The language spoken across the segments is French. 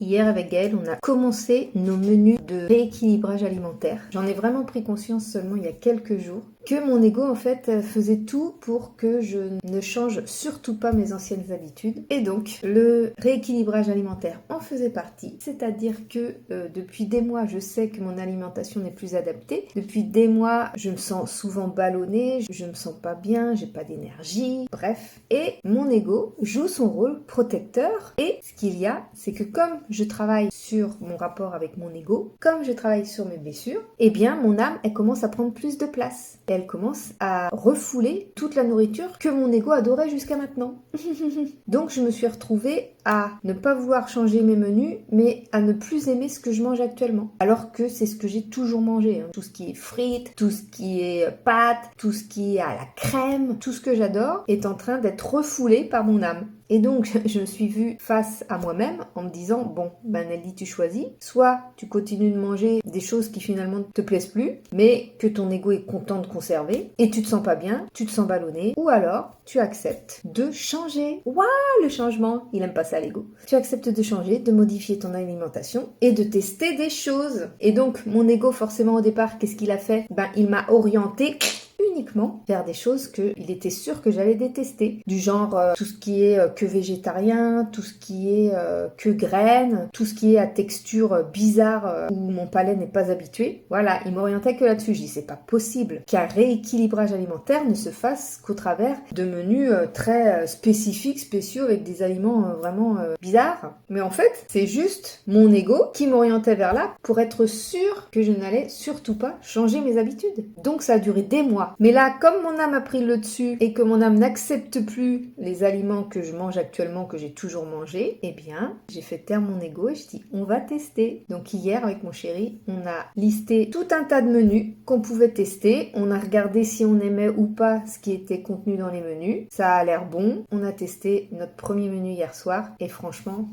Hier avec Gaëlle, on a commencé nos menus de rééquilibrage alimentaire. J'en ai vraiment pris conscience seulement il y a quelques jours que mon ego en fait faisait tout pour que je ne change surtout pas mes anciennes habitudes. Et donc le rééquilibrage alimentaire en faisait partie. C'est-à-dire que depuis des mois, je sais que mon alimentation n'est plus adaptée. Depuis des mois, je me sens souvent ballonnée, je me sens pas bien, j'ai pas d'énergie, bref. Et mon ego joue son rôle protecteur. Et ce qu'il y a, c'est que comme je travaille sur mon rapport avec mon ego, comme je travaille sur mes blessures, eh bien mon âme, elle commence à prendre plus de place. Et elle commence à refouler toute la nourriture que mon ego adorait jusqu'à maintenant. Donc je me suis retrouvée à ne pas vouloir changer mes menus, mais à ne plus aimer ce que je mange actuellement. Alors que c'est ce que j'ai toujours mangé. Tout ce qui est frites, tout ce qui est pâtes, tout ce qui est à la crème, tout ce que j'adore est en train d'être refoulé par mon âme. Et donc, je me suis vue face à moi-même en me disant, bon, Nelly, tu choisis. Soit tu continues de manger des choses qui finalement ne te plaisent plus, mais que ton ego est content de conserver, et tu te sens pas bien, tu te sens ballonné, ou alors tu acceptes de changer. Waouh, le changement, il aime pas ça l'ego. Tu acceptes de changer, de modifier ton alimentation et de tester des choses. Et donc, mon ego, forcément au départ, qu'est-ce qu'il a fait? Il m'a orienté uniquement vers des choses qu'il était sûr que j'allais détester. Du genre tout ce qui est que végétarien, tout ce qui est que graines, tout ce qui est à texture bizarre où mon palais n'est pas habitué. Voilà, il m'orientait que là-dessus. Je dis c'est pas possible qu'un rééquilibrage alimentaire ne se fasse qu'au travers de menus très spécifiques, spéciaux avec des aliments vraiment bizarres. Mais en fait, c'est juste mon ego qui m'orientait vers là pour être sûr que je n'allais surtout pas changer mes habitudes. Donc ça a duré des mois. Mais là, comme mon âme a pris le dessus et que mon âme n'accepte plus les aliments que je mange actuellement, que j'ai toujours mangé, eh bien, j'ai fait taire mon ego et je dis, on va tester. Donc hier, avec mon chéri, on a listé tout un tas de menus qu'on pouvait tester. On a regardé si on aimait ou pas ce qui était contenu dans les menus. Ça a l'air bon. On a testé notre premier menu hier soir et franchement,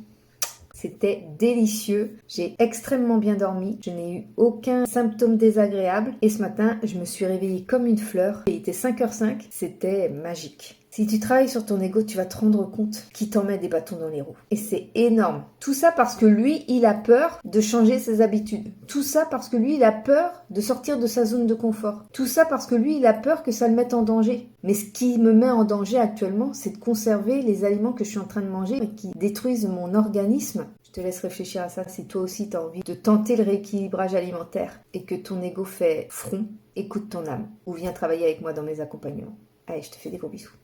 c'était délicieux, j'ai extrêmement bien dormi, je n'ai eu aucun symptôme désagréable et ce matin, je me suis réveillée comme une fleur. Il était 5h05, c'était magique. Si tu travailles sur ton ego, tu vas te rendre compte qu'il t'en met des bâtons dans les roues. Et c'est énorme. Tout ça parce que lui, il a peur de changer ses habitudes. Tout ça parce que lui, il a peur de sortir de sa zone de confort. Tout ça parce que lui, il a peur que ça le mette en danger. Mais ce qui me met en danger actuellement, c'est de conserver les aliments que je suis en train de manger et qui détruisent mon organisme. Je te laisse réfléchir à ça si toi aussi tu as envie de tenter le rééquilibrage alimentaire et que ton ego fait front. Écoute ton âme ou viens travailler avec moi dans mes accompagnements. Allez, je te fais des gros bisous.